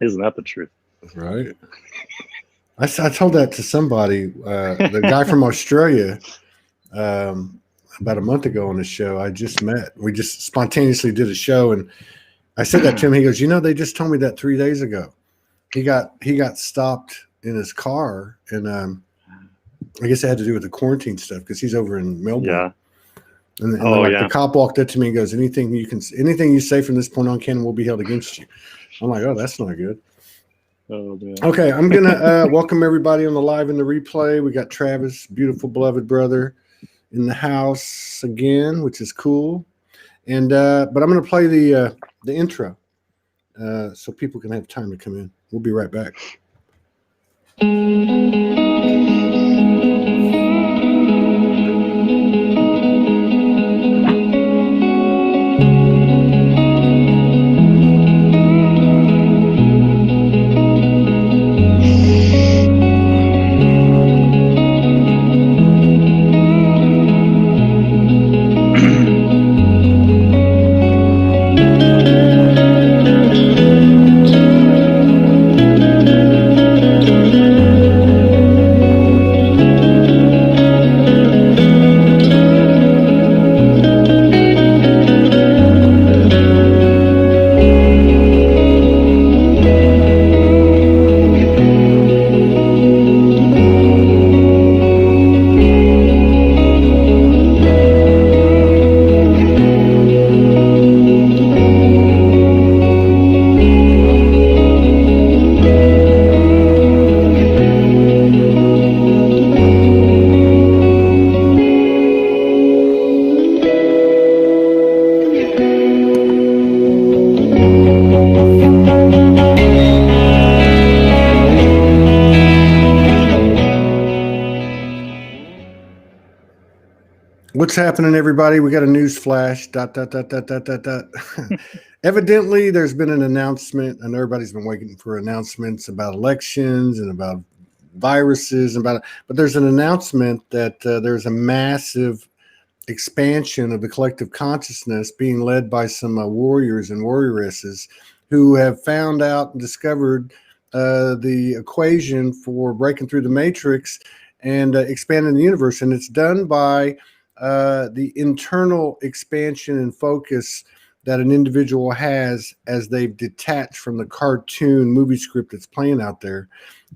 Isn't that the truth? Right. I told that to somebody, the guy from Australia, um, about a month ago on the show. I just met. We just spontaneously did a show, and I said that to him. He goes, they just told me that 3 days ago. He got stopped in his car, and I guess it had to do with the quarantine stuff because he's over in Melbourne. Yeah. And then Oh, like the yeah. cop walked up to me and goes, anything you say from this point on, Ken, will be held against you. I'm like, oh, that's not good. Oh, man. Okay, I'm gonna welcome everybody on the live and the replay. We got Travis, beautiful beloved brother, in the house again, which is cool. And but I'm gonna play the intro so people can have time to come in. We'll be right back. What's happening, everybody? We got a news flash. Dot dot dot dot dot dot dot. Evidently, there's been an announcement, and everybody's been waiting for announcements about elections and about viruses and about. But there's an announcement that there's a massive expansion of the collective consciousness being led by some warriors and warrioresses who have found out and discovered the equation for breaking through the matrix and expanding the universe. And it's done by the internal expansion and focus that an individual has as they've detached from the cartoon movie script that's playing out there.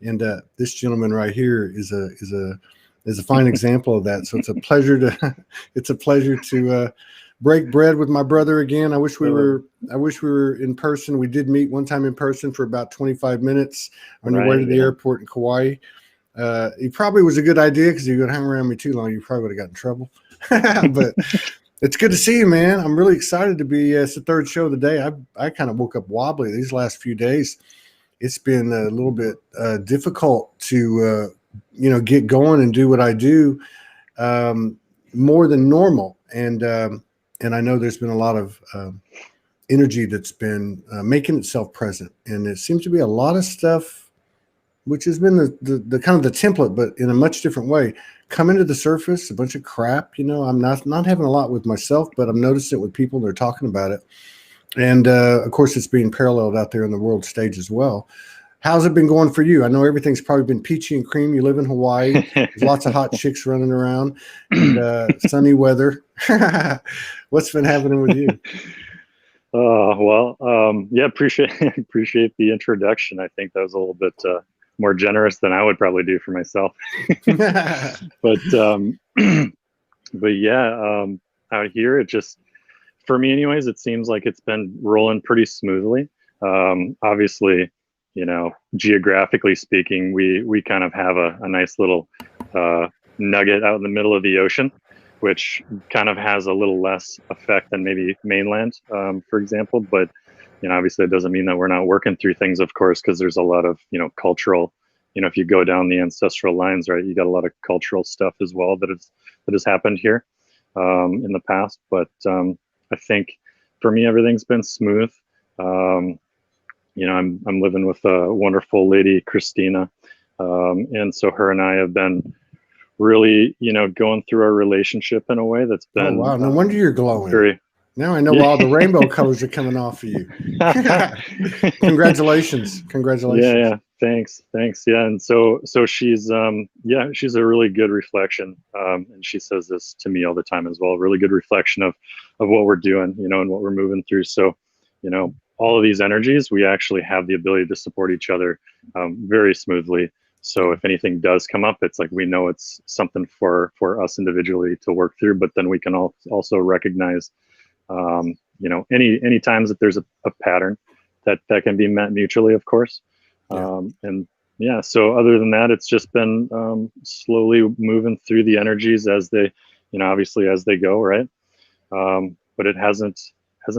And this gentleman right here is a fine example of that. So it's a pleasure to break bread with my brother again. I wish we were in person. We did meet one time in person for about 25 minutes on your way to the airport in Kauai. It probably was a good idea because if you would hang around me too long, you probably would have got in trouble. But it's good to see you, man. I'm really excited to be. It's the third show of the day. I kind of woke up wobbly these last few days. It's been a little bit difficult to get going and do what I do more than normal. And I know there's been a lot of energy that's been making itself present, and it seems to be a lot of stuff, which has been the kind of the template, but in a much different way, coming to the surface. A bunch of crap. I'm not having a lot with myself, but I'm noticing it with people. They're talking about it, and of course, it's being paralleled out there on the world stage as well. How's it been going for you? I know everything's probably been peachy and cream. You live in Hawaii. There's lots of hot chicks running around and sunny weather. What's been happening with you? Yeah, appreciate the introduction. I think that was a little bit more generous than I would probably do for myself. But yeah, out here, it just, for me anyways, it seems like it's been rolling pretty smoothly. Obviously, geographically speaking, we kind of have a nice little nugget out in the middle of the ocean, which kind of has a little less effect than maybe mainland, for example. But obviously, it doesn't mean that we're not working through things, of course, because there's a lot of cultural. If you go down the ancestral lines, right, you got a lot of cultural stuff as well that has happened here in the past. But I think for me, everything's been smooth. I'm living with a wonderful lady, Christina, and so her and I have been really, going through our relationship in a way that's been. Oh wow! No wonder you're glowing. Very. Now I know Yeah. all the rainbow colors are coming off of you. Congratulations. Yeah, Congratulations. yeah. Thanks. Yeah. And so she's yeah, she's a really good reflection. And she says this to me all the time as well. Really good reflection of what we're doing, you know, and what we're moving through. So, you know, all of these energies, we actually have the ability to support each other very smoothly. So if anything does come up, it's like we know it's something for us individually to work through, but then we can also recognize you know, any times that there's a pattern that can be met mutually, of course. Yeah. And yeah, so other than that, it's just been slowly moving through the energies as they, you know, obviously as they go, right? But it hasn't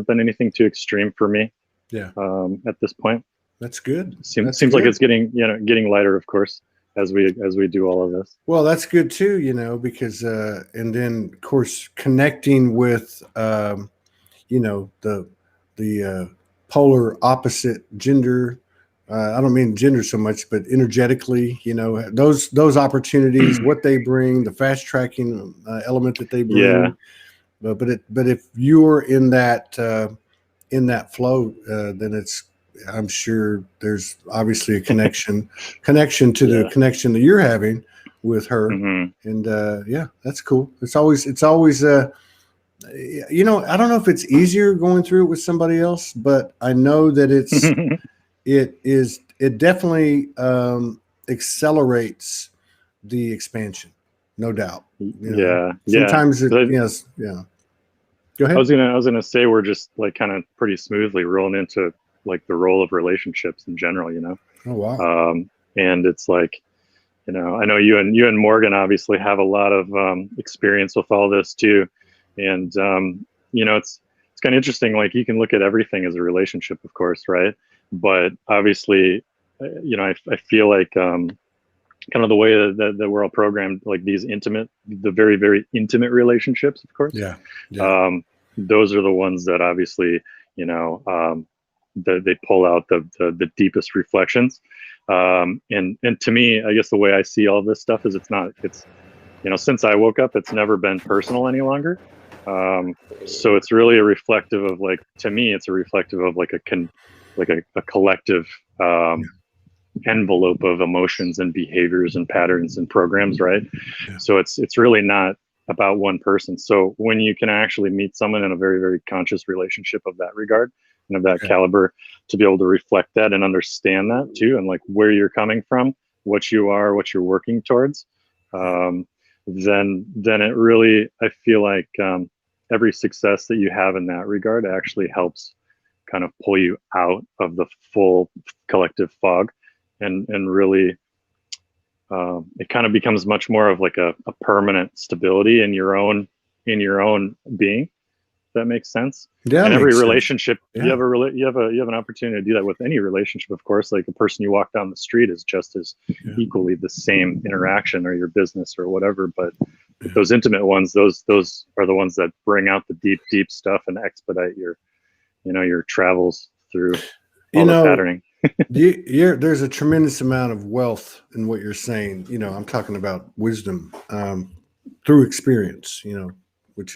been anything too extreme for me. Yeah. At this point. That's good. Seems That's seems like good. it's getting, you know, getting lighter, of course, as we do all of this. Well, that's good too, you know, because and then of course connecting with you know, the polar opposite gender. I don't mean gender so much, but energetically, you know, those opportunities, what they bring, the fast tracking element that they Yeah. bring. But if you're in that flow, then it's, I'm sure there's obviously a connection to the Yeah. connection that you're having with her. Hmm. And yeah, that's cool. It's always you know, I don't know if it's easier going through it with somebody else, but I know that it definitely accelerates the expansion, no doubt. You know, Yeah. Yeah. sometimes it, 'Cause yes, yeah. Go I ahead. was gonna say we're just like kind of pretty smoothly rolling into like the role of relationships in general, you know. Oh wow. And it's like, you know, I know you and Morgan obviously have a lot of experience with all this too, and you know, it's kind of interesting. Like you can look at everything as a relationship, of course, right? But obviously, you know, I feel like kind of the way that we're all programmed, like the very very intimate relationships, of course. Yeah. Yeah. Um, those are the ones that obviously, you know, they pull out the deepest reflections. And to me, I guess the way I see all this stuff is it's, you know, since I woke up, it's never been personal any longer. So it's really a reflective of, like, to me, it's a reflective of like a collective envelope of emotions and behaviors and patterns and programs, right? Yeah. So it's really not about one person. So when you can actually meet someone in a very very conscious relationship of that regard and of that Okay. caliber, to be able to reflect that and understand that too, and like where you're coming from, what you are, what you're working towards, Right. then it really, I feel like every success that you have in that regard actually helps kind of pull you out of the full collective fog, and really it kind of becomes much more of like a permanent stability in your own being. If that makes sense. Yeah, that And every makes sense. relationship, Yeah. you have an opportunity to do that with any relationship, of course. Like the person you walk down the street is just as Yeah. equally the same interaction, or your business or whatever. But Yeah. those intimate ones, those are the ones that bring out the deep stuff and expedite your, you know, your travels through You all the know, patterning. there's a tremendous amount of wealth in what you're saying. You know, I'm talking about wisdom through experience. You know, which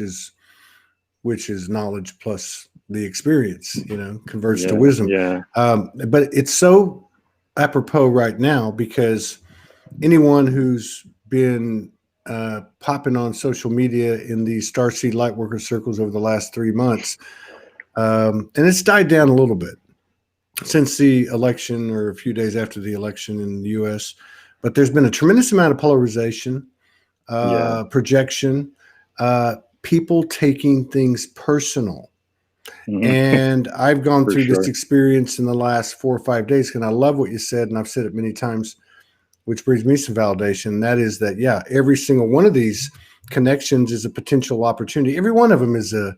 is knowledge plus the experience. You know, converts to Yeah, wisdom. yeah, But it's so apropos right now because anyone who's been popping on social media in these Starseed Lightworker circles over the last 3 months, and it's died down a little bit since the election or a few days after the election in the U.S. But there's been a tremendous amount of polarization, yeah. projection, people taking things personal. Hmm. And I've gone For through this sure. experience in the last 4 or 5 days, and I love what you said, and I've said it many times, which brings me some validation. That is that, yeah, every single one of these connections is a potential opportunity. Every one of them is a,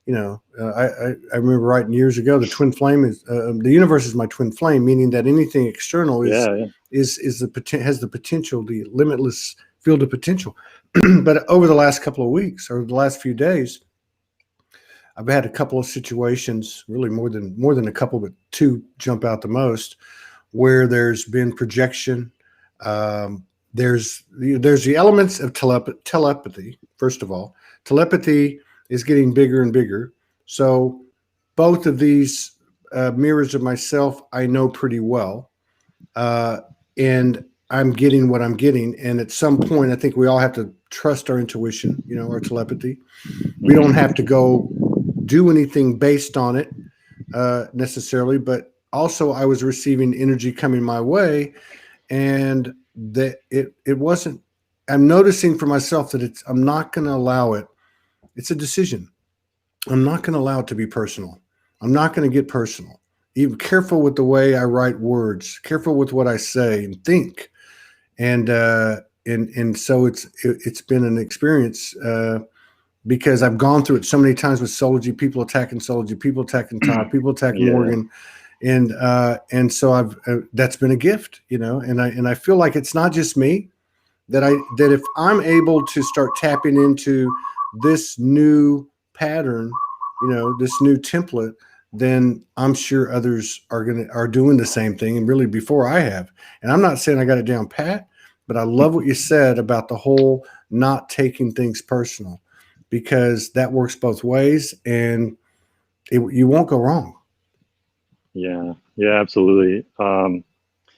you know, I remember writing years ago, the twin flame is the universe is my twin flame, meaning that anything external Yeah, yeah. has the potential, the limitless field of potential. But over the last couple of weeks or the last few days, I've had a couple of situations, really more than a couple, but two jump out the most, where there's been projection. There's the elements of telepathy. First of all, telepathy is getting bigger and bigger. So both of these mirrors of myself, I know pretty well. And I'm getting what I'm getting. And at some point, I think we all have to trust our intuition, our telepathy. We don't have to go do anything based on it necessarily, but also I was receiving energy coming my way, and that it wasn't. I'm noticing for myself that I'm not going to allow it. It's a decision. I'm not going to allow it to be personal. I'm not going to get personal. Even careful with the way I write words. Careful with what I say and think. And so it's been an experience because I've gone through it so many times with Sology, people attacking Sology, people attacking Todd, people attacking Morgan, and so that's been a gift, and I feel like it's not just me, that if I'm able to start tapping into this new pattern, this new template, then I'm sure others are doing the same thing, and really before I have. And I'm not saying I got it down pat, but I love what you said about the whole not taking things personal, because that works both ways, and you won't go wrong. Yeah, absolutely.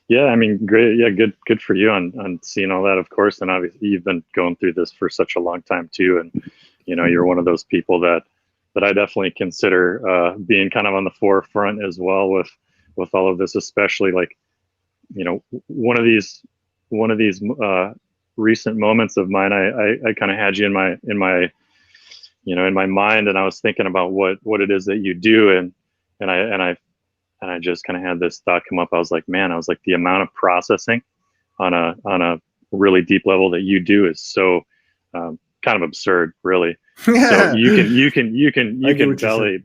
Yeah, I mean, great. Yeah, good for you on seeing all that, of course. And obviously, you've been going through this for such a long time too. And you're one of those people that I definitely consider being kind of on the forefront as well with all of this, especially like one of these recent moments of mine. I kind of had you in my in my mind, and I was thinking about what it is that you do, and I just kind of had this thought come up. I was like, the amount of processing on a really deep level that you do is so kind of absurd, really. So you can belly,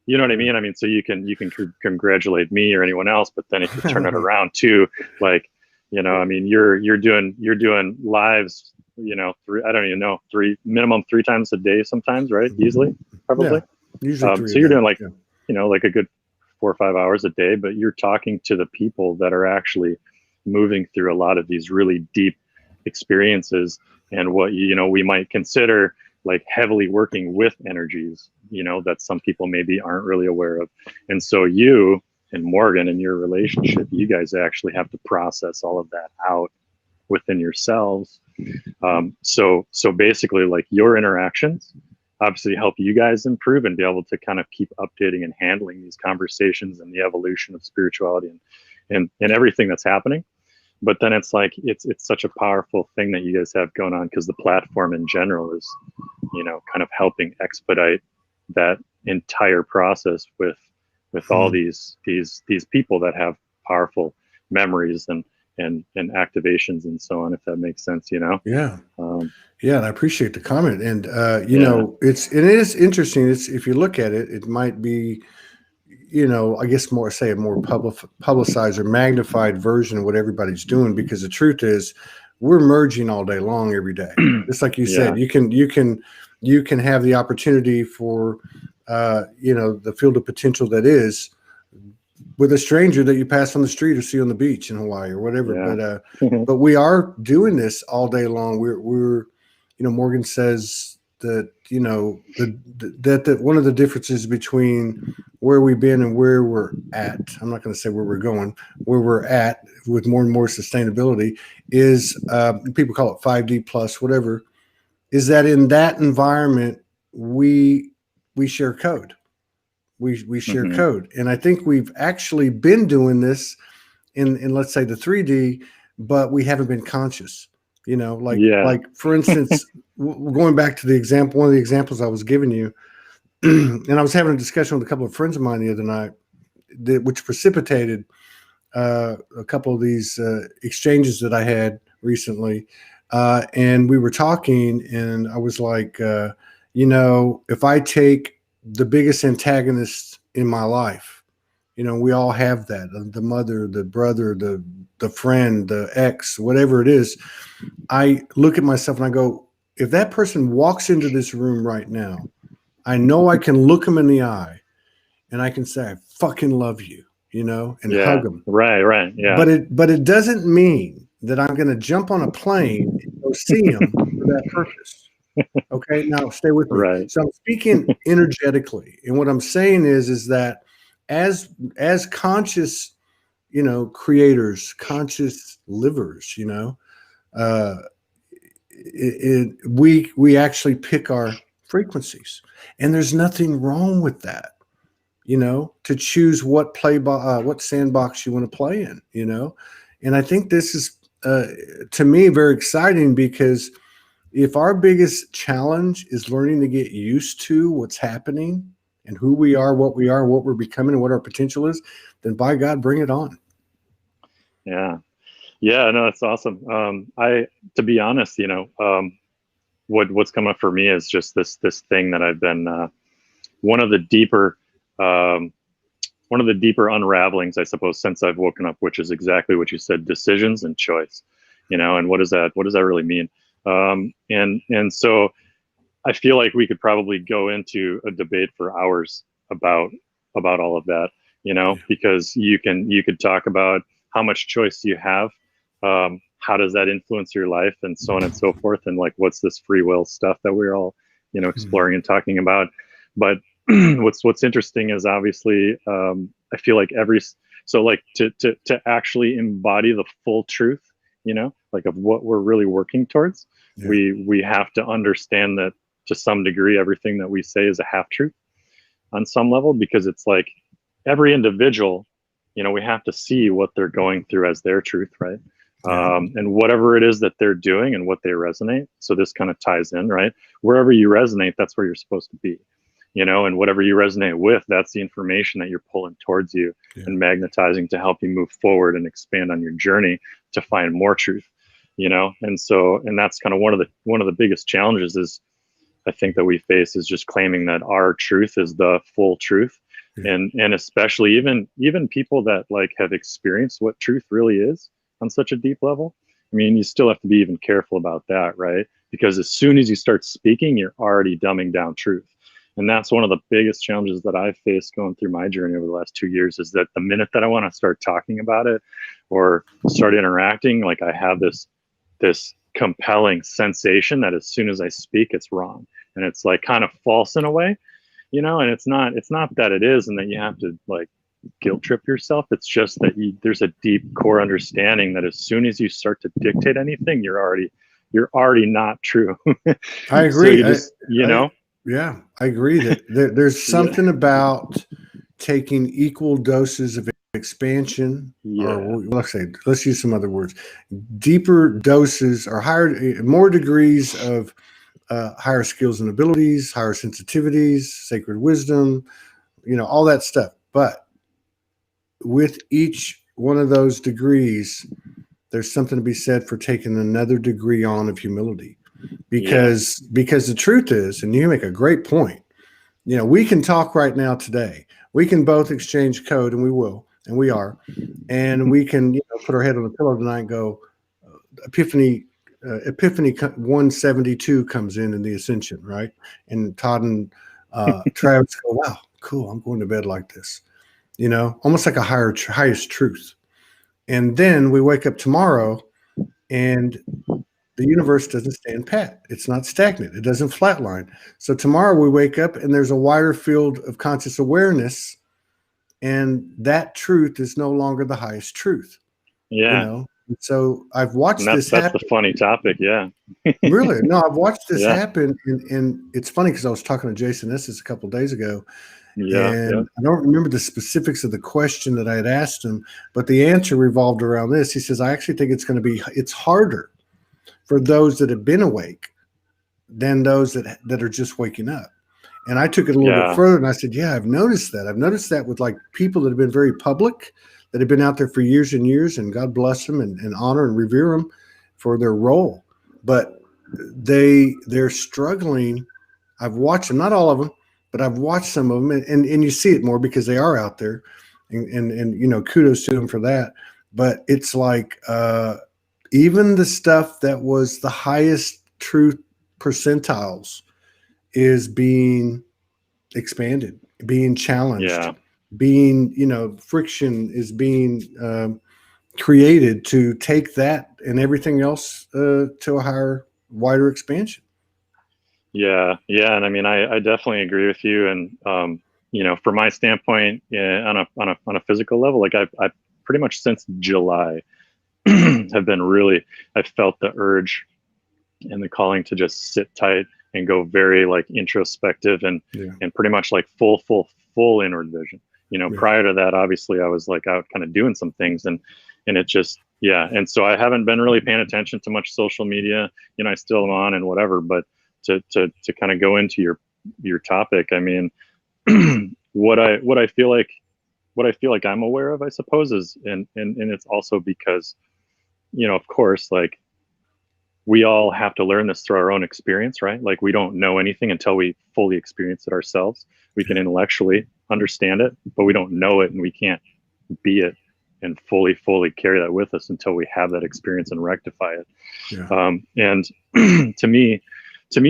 you know what I mean? I mean, so you can congratulate me or anyone else, but then if you turn it around too, like, I mean, you're doing lives, I don't even know, minimum 3 times a day sometimes, right? Easily, probably. Yeah, usually so you're doing like, like a good 4 or 5 hours a day, but you're talking to the people that are actually moving through a lot of these really deep experiences, and what we might consider like heavily working with energies, that some people maybe aren't really aware of. And so you and Morgan, in your relationship, you guys actually have to process all of that out within yourselves. So basically, like, your interactions obviously help you guys improve and be able to kind of keep updating and handling these conversations and the evolution of spirituality and everything that's happening. But then it's like, it's such a powerful thing that you guys have going on, because the platform in general is, kind of helping expedite that entire process with all these people that have powerful memories and activations and so on, if that makes sense. Yeah. And I appreciate the comment. And it is interesting. If you look at it, it might be, I guess a more publicized or magnified version of what everybody's doing, because the truth is we're merging all day long, every day. Just like you said, you can have the opportunity for the field of potential that is with a stranger that you pass on the street or see on the beach in Hawaii or whatever. But we are doing this all day long. We're Morgan says that that one of the differences between where we've been and where we're at, I'm not going to say where we're going, where we're at with more and more sustainability, is people call it 5D plus, whatever, is that in that environment we share code. We share code. And I think we've actually been doing this in let's say the 3D, but we haven't been conscious, like for instance, going back to one of the examples I was giving you, and I was having a discussion with a couple of friends of mine the other night, which precipitated a couple of these exchanges that I had recently. And we were talking, and I was like, if I take the biggest antagonists in my life, we all have that, the mother, the brother, the friend, the ex, whatever it is. I look at myself and I go, if that person walks into this room right now, I know I can look them in the eye and I can say, I fucking love you, and hug them. Right. Yeah. But it doesn't mean that I'm going to jump on a plane and go see them for that purpose. Okay, now stay with me. Right. So I'm speaking energetically, and what I'm saying is that as conscious, creators, conscious livers, uh, we actually pick our frequencies, and there's nothing wrong with that. To choose what what sandbox you want to play in. And I think this is to me very exciting, because if our biggest challenge is learning to get used to what's happening and who we are, what we're becoming, and what our potential is, then by God, bring it on. Yeah. Yeah, no, that's awesome. To be honest, what's come up for me is just this thing that I've been one of the deeper um, unravelings, I suppose, since I've woken up, which is exactly what you said: decisions and choice. And what does that really mean? And so I feel like we could probably go into a debate for hours about all of that, because you could talk about how much choice you have, how does that influence your life, and so on and so forth, and like what's this free will stuff that we're all exploring and talking about. But what's interesting is obviously I feel like to actually embody the full truth, like of what we're really working towards, Yeah. we have to understand that to some degree everything that we say is a half truth on some level, because it's like every individual, we have to see what they're going through as their truth, right? Yeah. And whatever it is that they're doing and what they resonate. So this kind of ties in, right? Wherever you resonate, that's where you're supposed to be, and whatever you resonate with, that's the information that you're pulling towards you and magnetizing to help you move forward and expand on your journey to find more truth, and that's kind of one of the biggest challenges is I think that we face, is just claiming that our truth is the full truth. And especially even people that like have experienced what truth really is on such a deep level. I mean, you still have to be even careful about that, right? Because as soon as you start speaking, you're already dumbing down truth. And that's one of the biggest challenges that I've faced going through my journey over the last 2 years, is that the minute that I want to start talking about it or start interacting, like I have this compelling sensation that as soon as I speak, it's wrong. And it's like kind of false in a way, and it's not that it is, and that you have to like guilt trip yourself. It's just that there's a deep core understanding that as soon as you start to dictate anything, you're already not true. I agree. So you just, yeah, I agree that there's something about taking equal doses of expansion, or let's use some other words, deeper doses or more degrees of higher skills and abilities, higher sensitivities, sacred wisdom, all that stuff. But with each one of those degrees, there's something to be said for taking another degree on of humility, because the truth is, and you make a great point, we can talk right now today. We can both exchange code, and we will, and we are, and we can put our head on the pillow tonight and go, Epiphany 172 comes in the Ascension, right? And Todd and Travis go, wow, cool, I'm going to bed like this, almost like a highest truth. And then we wake up tomorrow and the universe doesn't stand pat. It's not stagnant. It doesn't flatline. So tomorrow we wake up and there's a wider field of conscious awareness, and that truth is no longer the highest truth. Yeah. So I've watched this happen. That's the funny topic. Yeah. Really? No, I've watched this happen. And it's funny because I was talking to Jason Estes a couple of days ago. And I don't remember the specifics of the question that I had asked him, but the answer revolved around this. He says, I actually think it's harder for those that have been awake than those that are just waking up. And I took it a little bit further, and I said, yeah, I've noticed that. I've noticed that with like people that have been very public, that have been out there for years and years, and God bless them and honor and revere them for their role. But they're struggling. I've watched them, not all of them, but I've watched some of them, and you see it more because they are out there, and kudos to them for that. But it's like even the stuff that was the highest truth percentiles is being expanded, being challenged, being friction is being created to take that and everything else to a higher, wider expansion. Yeah, yeah, and I mean, I definitely agree with you. And you know, from my standpoint, yeah, on a physical level, like I've pretty much since July have been really, I felt the urge and the calling to just sit tight and go very like introspective Yeah. and pretty much like full inward vision. You know, Yeah. prior to that, obviously, I was like out kind of doing some things, and it just, yeah. And so I haven't been really paying attention to much social media. You know, I still am on and whatever, but to kind of go into your topic, I mean, what I feel like I'm aware of, I suppose, is and it's also because, you know, of course, like we all have to learn this through our own experience, right? Like we don't know anything until we fully experience it ourselves. We can intellectually understand it, but we don't know it, and we can't be it and fully carry that with us until we have that experience and rectify it. Yeah. And to me,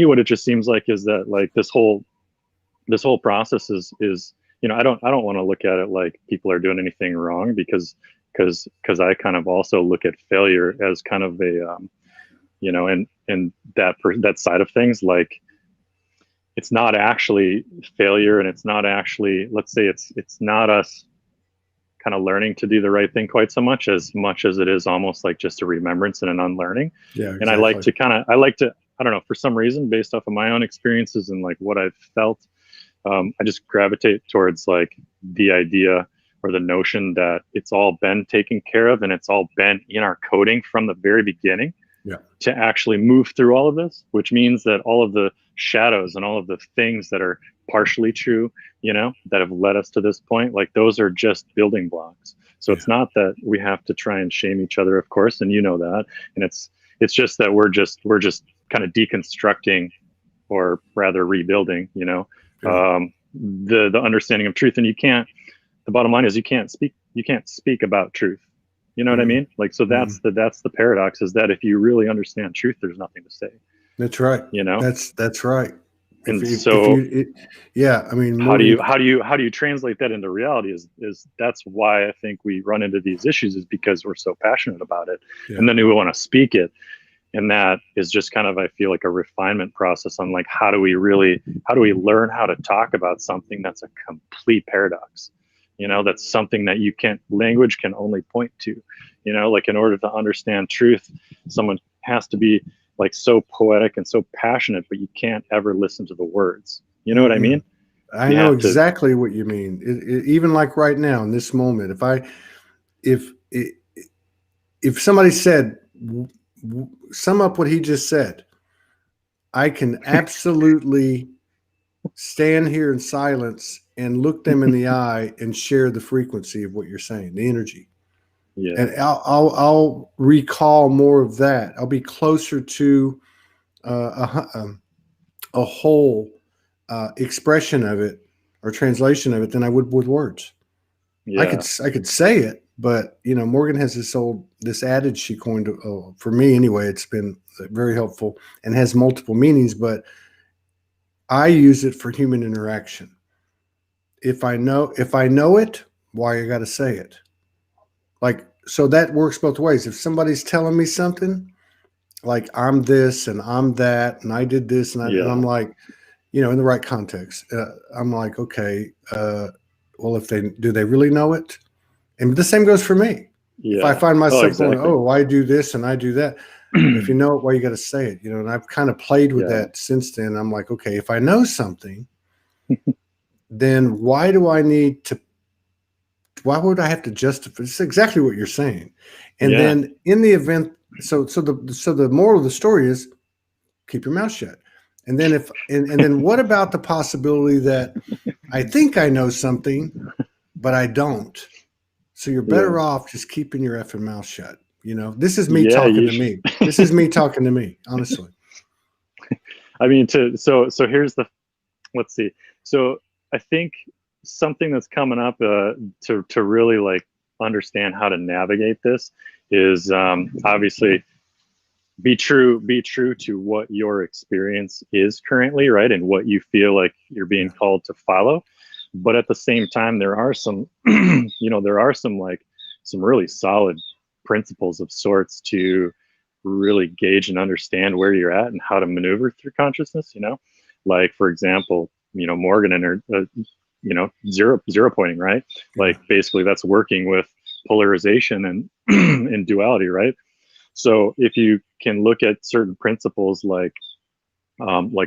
what it just seems like is that like this whole process is, you know, I don't want to look at it like people are doing anything wrong, because I kind of also look at failure as kind of a you know, and that side of things, like it's not actually failure, and it's not actually, let's say, it's not us kind of learning to do the right thing quite so much as it is almost like just a remembrance and an unlearning. Yeah. And I like Exactly. to I don't know, for some reason, based off of my own experiences and like what I've felt, I just gravitate towards like the idea or the notion that it's all been taken care of and it's all been in our coding from the very beginning Yeah. to actually move through all of this, which means that all of the shadows and all of the things that are partially true, you know, that have led us to this point, like those are just building blocks. So Yeah. it's not that we have to try and shame each other, of course, and you know that. And it's just that we're just kind of deconstructing, or rather rebuilding, you know, Yeah. the understanding of truth. And you can't, the bottom line is you can't speak about truth. You know what I Mm-hmm. mean? Like, so Mm-hmm. that's the paradox, is that if you really understand truth, there's nothing to say, That's right. you know? That's right. And If so you, yeah, I mean, moving. how do you translate that into reality is that's why I think we run into these issues, is because we're so passionate about it. Yeah. And then we want to speak it. And that is just kind of, I feel like, a refinement process on like, how do we learn how to talk about something that's a complete paradox, you know, that's something that you can't, language can only point to, you know, like in order to understand truth, someone has to be like so poetic and so passionate, but you can't ever listen to the words, you know what I Mm-hmm. mean? I You know have to. exactly what you mean. Even like right now in this moment, if if somebody said, sum up what he just said, I can absolutely stand here in silence and look them in the eye and share the frequency of what you're saying, the energy. Yeah, And I'll recall more of that. I'll be closer to a whole expression of it or translation of it than I would with words. yeah, I could say it, but you know, Morgan has this adage she coined for me anyway. It's been very helpful and has multiple meanings, but I use it for human interaction. If I know it, why I got to say it? Like, so that works both ways. If somebody's telling me something, like I'm this and I'm that and I did this and I'm yeah, like, you know, in the right context, I'm like, okay, well, if they do, they really know it. And the same goes for me. If I yeah. find Oh, myself going, exactly. oh, I do this and I do that. If you know it, why you got to say it, you know? And I've kind of played with Yeah, that since then. I'm like, okay, if I know something, then why do I need to? Why would I have to justify? It's exactly what you're saying. And yeah, then in the event, so the moral of the story is keep your mouth shut. And then and then what about the possibility that I think I know something, but I don't? So you're yeah, better off just keeping your effing mouth shut. You know, this is me yeah. talking You to me. This is me talking to me, honestly. I mean, so here's the, let's see. So I think something that's coming up, to really like understand how to navigate this is, obviously be true to what your experience is currently, right, and what you feel like you're being Yeah. called to follow. But at the same time, there are some you know, there are some like some really solid principles of sorts to really gauge and understand where you're at and how to maneuver through consciousness, you know, like for example, you know, Morgan and her, you know, zero pointing, right? Yeah. Like basically that's working with polarization and and duality, right? So if you can look at certain principles like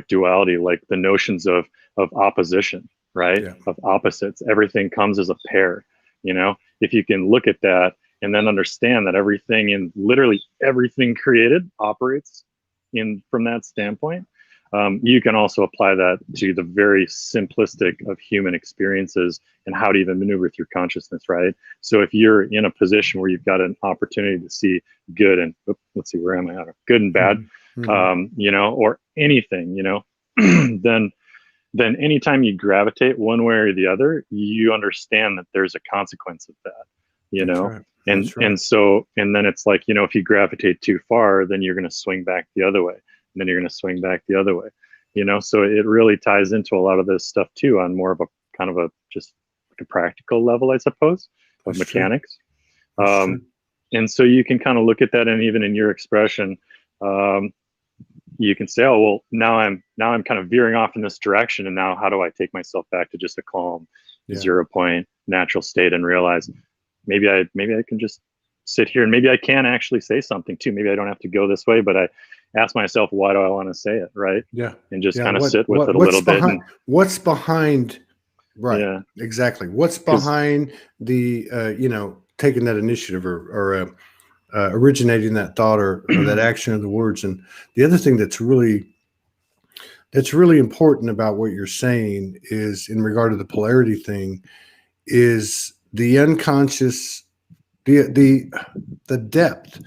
duality, like the notions of opposition, right? Yeah. Of opposites, everything comes as a pair. You know, if you can look at that and then understand that everything in literally everything created operates in from that standpoint, you can also apply that to the very simplistic of human experiences and how to even maneuver through consciousness, right? So if you're in a position where you've got an opportunity to see good and let's see, where am I at? Good and bad, you know, or anything, you know, then anytime you gravitate one way or the other, you understand that there's a consequence of that, you That's know. right. And That's right. and so and then it's like, you know, if you gravitate too far, then you're going to swing back the other way, and then you're going to swing back the other way, you know. So it really ties into a lot of this stuff too, on more of a kind of a just like a practical level, I suppose, of That's mechanics. true. That's true. And so you can kind of look at that, and even in your expression, you can say, oh well, now I'm kind of veering off in this direction, and now how do I take myself back to just a calm, 0 point natural state, and realize maybe I can just sit here, and maybe I can actually say something too. Maybe I don't have to go this way, but I ask myself, why do I want to say it, right? Yeah. And just Yeah. kind of sit with it a What's little bit. behind, what's behind, right? Yeah. Exactly. What's behind the, you know, taking that initiative or originating that thought or that action of the words. And the other thing that's really important about what you're saying is, in regard to the polarity thing, is the unconscious, the depth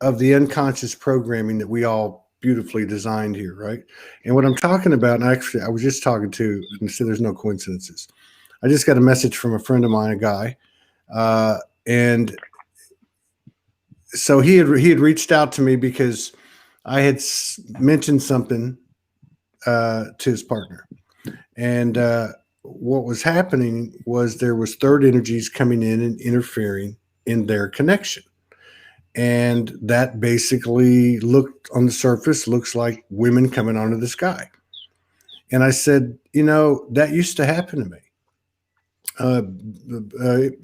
of the unconscious programming that we all beautifully designed here, right? And what I'm talking about, and actually I was just talking to, and said there's no coincidences. I just got a message from a friend of mine, a guy, and so he had reached out to me because I had mentioned something to his partner, and what was happening was there was third energies coming in and interfering in their connection, and that basically looked on the surface looks like women coming onto the sky. And I said, you know, that used to happen to me.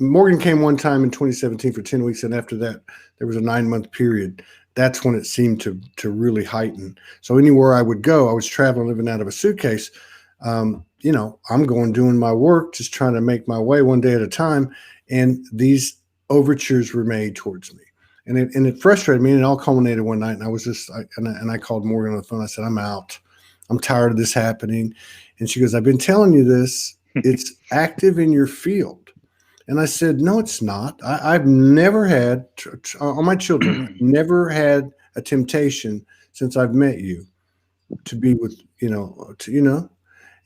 Morgan came one time in 2017 for 10 weeks, and after that, there was a 9-month period. That's when it seemed to really heighten. So anywhere I would go, I was traveling, living out of a suitcase. You know, I'm going doing my work, just trying to make my way one day at a time, and these overtures were made towards me, and it frustrated me. And it all culminated one night, and I was just, I called Morgan on the phone. I said, I'm out. I'm tired of this happening. And she goes, I've been telling you this. It's active in your field. And I said, no, it's not. I've never had, on my children, never had a temptation since I've met you to be with, you know.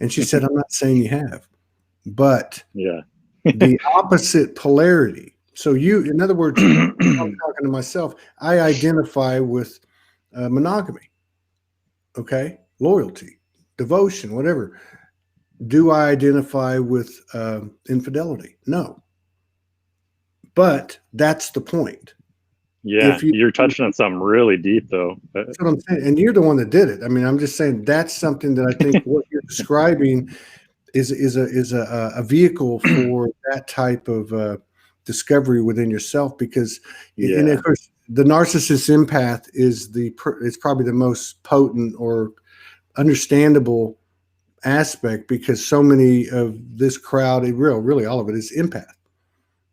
And she said, I'm not saying you have, but Yeah. the opposite polarity. So in other words, I'm talking to myself, I identify with monogamy, okay? Loyalty, devotion, whatever. Do I identify with infidelity? No. But that's the point. Yeah, you're touching on something really deep, though. That's what I'm saying. And you're the one that did it. I mean, I'm just saying that's something that I think what you're describing is a vehicle for that type of discovery within yourself. Because, and of course, the narcissist empath is it's probably the most potent or understandable aspect, because so many of this crowd, really all of it, is empath.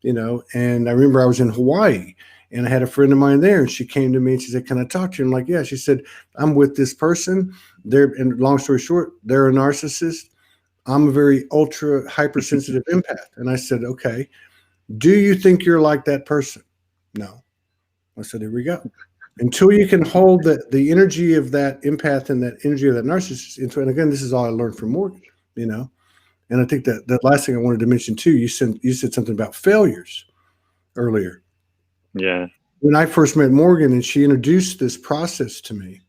You know, and I remember I was in Hawaii, and I had a friend of mine there, and she came to me and she said, can I talk to you? I'm like, yeah. She said, I'm with this person. And long story short, they're a narcissist. I'm a very ultra hypersensitive empath. And I said, okay, do you think you're like that person? No. I said, here we go. Until you can hold the energy of that empath and that energy of that narcissist into, and again, this is all I learned from Morgan, you know. And I think that the last thing I wanted to mention too, you said something about failures earlier. Yeah. When I first met Morgan and she introduced this process to me,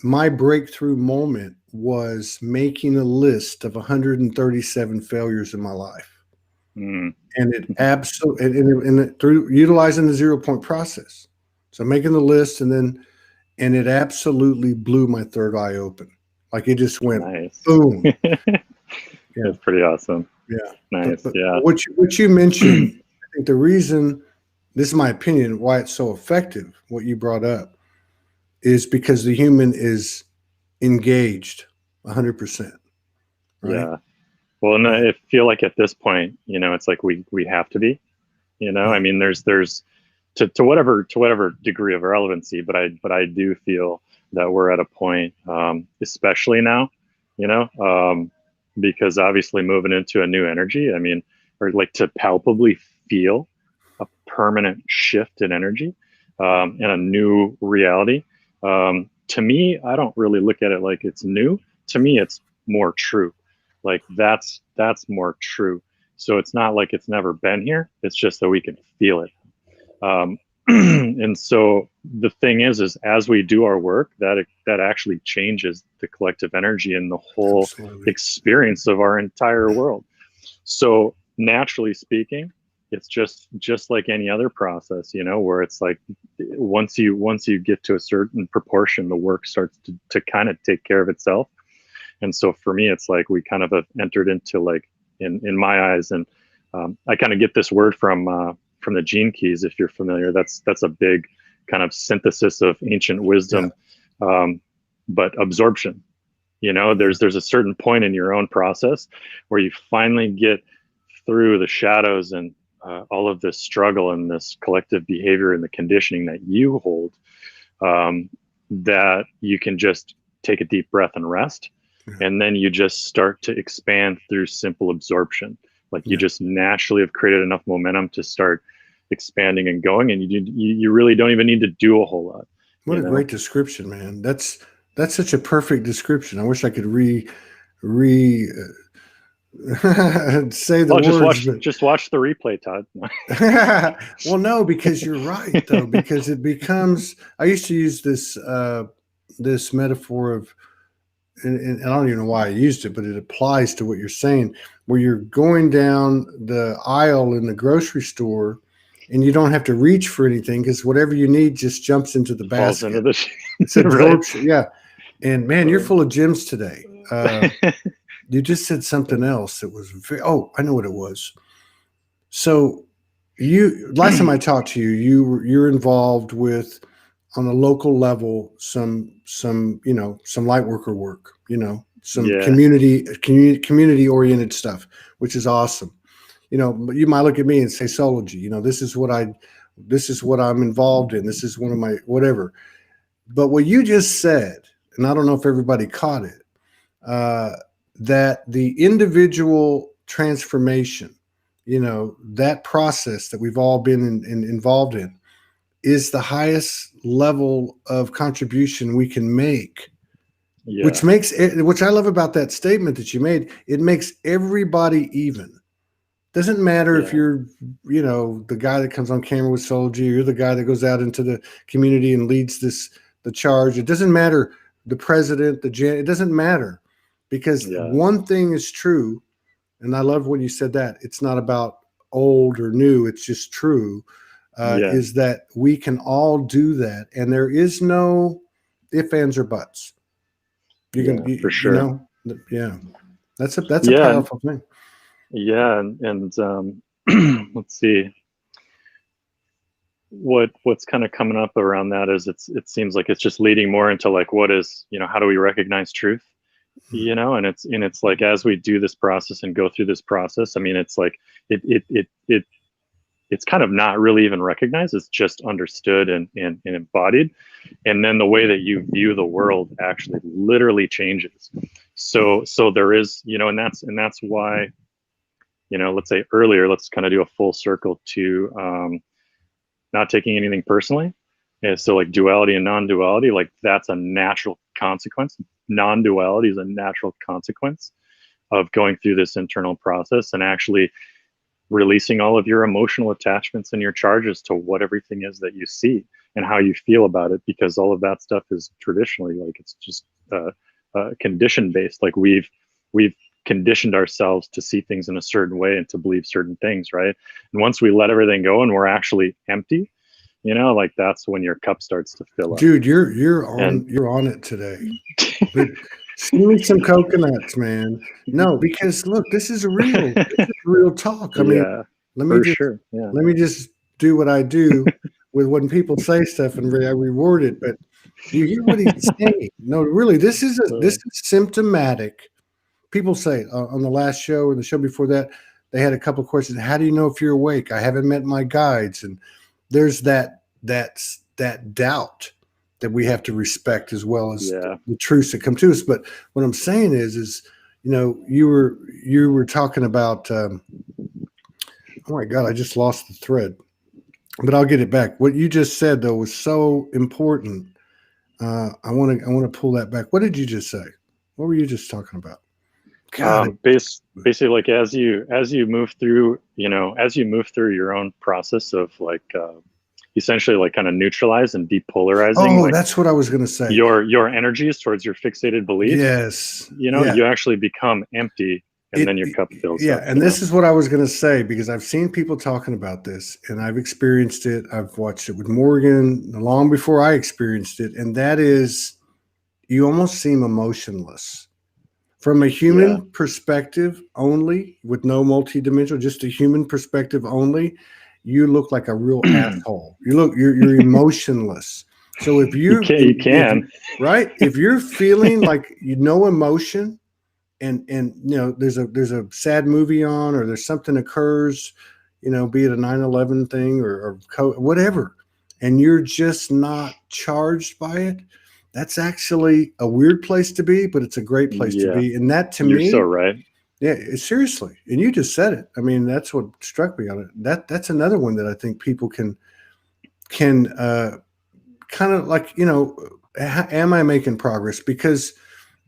my breakthrough moment was making a list of 137 failures in my life. And it absolutely, and through utilizing the 0 point process. So I'm making the list, and it absolutely blew my third eye open. Like it just went Nice. boom. Yeah, That's pretty awesome. yeah. Nice. But Yeah. what you mentioned, I think the reason, this is my opinion, why it's so effective, what you brought up, is because the human is engaged 100%, right? Yeah. Well, and Right. I feel like at this point, it's like we have to be, I Yeah. mean, there's to whatever degree of relevancy, but I do feel that we're at a point, especially now, you know, um, because obviously moving into a new energy, I mean, or like to palpably feel a permanent shift in energy, and a new reality. To me, I don't really look at it like it's new. To me, it's more true. Like that's more true. So it's not like it's never been here. It's just that we can feel it. Um, and so the thing is as we do our work, that actually changes the collective energy and the whole Absolutely. experience of our entire world. So naturally speaking, it's just like any other process, where it's like once you get to a certain proportion, the work starts to kind of take care of itself. And so for me, it's like we kind of have entered into, like, in my eyes, and I kind of get this word from the Gene Keys, if you're familiar. That's a big kind of synthesis of ancient Yeah. wisdom, but absorption. There's a certain point in your own process where you finally get through the shadows and all of this struggle and this collective behavior and the conditioning that you hold, that you can just take a deep breath and rest. Yeah. And then you just start to expand through simple absorption. Like you Yeah. just naturally have created enough momentum to start expanding and going, and you really don't even need to do a whole lot. What a great description, man. That's such a perfect description. I wish I could re say the Oh, just words, watch but just watch the replay, Todd. well, no, because you're right though. Because it becomes. I used to use this metaphor of, and I don't even know why I used it, but it applies to what you're saying. Where you're going down the aisle in the grocery store, and you don't have to reach for anything because whatever you need just jumps into the Falls into basket. the It's right. absorption. Yeah. And man, you're full of gems today. You just said something else that was oh, I know what it was. So you last time I talked to you, you're involved with, on a local level, some some light worker work, some Yeah, community oriented stuff, which is awesome. You might look at me and say Sology, this is what I'm involved in. This is one of my whatever. But what you just said, and I don't know if everybody caught it, uh, that the individual transformation, that process that we've all been involved in, is the highest level of contribution we can make. yeah, Which I love about that statement that you made. It makes everybody even. Doesn't matter if yeah, you're, the guy that comes on camera with Soulgy, or you're the guy that goes out into the community and leads the charge. It doesn't matter the president, it doesn't matter, because yeah, one thing is true, and I love when you said that. It's not about old or new. It's just true. yeah, Is that we can all do that, and there is no ifs, ands, or buts. You can, yeah, for sure. yeah. That's a Yeah, powerful thing. yeah, and let's see. What's kind of coming up around that is it seems like it's just leading more into, like, what is, how do we recognize truth? And it's like, as we do this process and go through this process, I mean, it's like it's kind of not really even recognized. It's just understood and embodied. And then the way that you view the world actually literally changes. So there is, and that's why, let's say earlier, let's kind of do a full circle to, not taking anything personally. And so, like, duality and non-duality, like, that's a natural consequence. Non-duality is a natural consequence of going through this internal process and actually releasing all of your emotional attachments and your charges to what everything is that you see and how you feel about it, because all of that stuff is traditionally, like, it's just condition based. Like, we've conditioned ourselves to see things in a certain way and to believe certain things, right? And once we let everything go and we're actually empty, you know, like that's when your cup starts to fill up. Dude, you're And on it today. But send me some coconuts, man. No, because look, this is real talk. I mean, yeah, let me for just sure. Yeah. let me just do what I do with when people say stuff and I reward it. But you hear what he's saying? No, really, this is symptomatic. People say on the last show or the show before that, they had a couple of questions. How do you know if you're awake? I haven't met my guides, and there's that doubt that we have to respect, as well as the truths that come to us. But what I'm saying is you know, you were talking about. Oh my God, I just lost the thread, but I'll get it back. What you just said though was so important. I want to pull that back. What did you just say? What were you just talking about? God, Basically, like as you move through, you know, as you move through your own process of like essentially like kind of neutralize and depolarizing, like that's what I was going to say. Your energies towards your fixated beliefs. Yes, you know, you actually become empty, and then your cup fills up. And this is what I was going to say, because I've seen people talking about this, and I've experienced it. I've watched it with Morgan long before I experienced it, and that is, you almost seem emotionless. From a human perspective only, with no multidimensional, just a human perspective only, you look like a real asshole. You're emotionless. So if you can, right? If you're feeling like no emotion, and you know there's a sad movie on, or there's something occurs, you know, be it a 9/11 thing or whatever, and you're just not charged by it, that's actually a weird place to be, but it's a great place to be. And that, to me, you're so right. Yeah, seriously. And you just said it. I mean, that's what struck me on it. That's another one that I think people can kind of like, you know, am I making progress? Because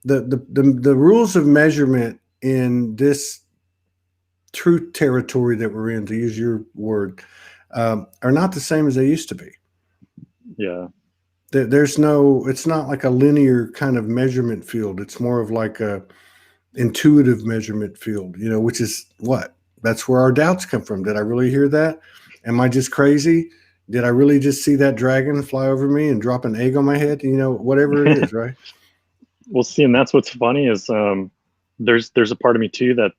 the rules of measurement in this truth territory that we're in, to use your word, are not the same as they used to be. Yeah. There's no, it's not like a linear kind of measurement field. It's more of like a intuitive measurement field, you know, which is that's where our doubts come from. Did I really hear that? Am I just crazy? Did I really just see that dragon fly over me and drop an egg on my head? You know, whatever it is, right? Well, see, and that's what's funny is there's a part of me too that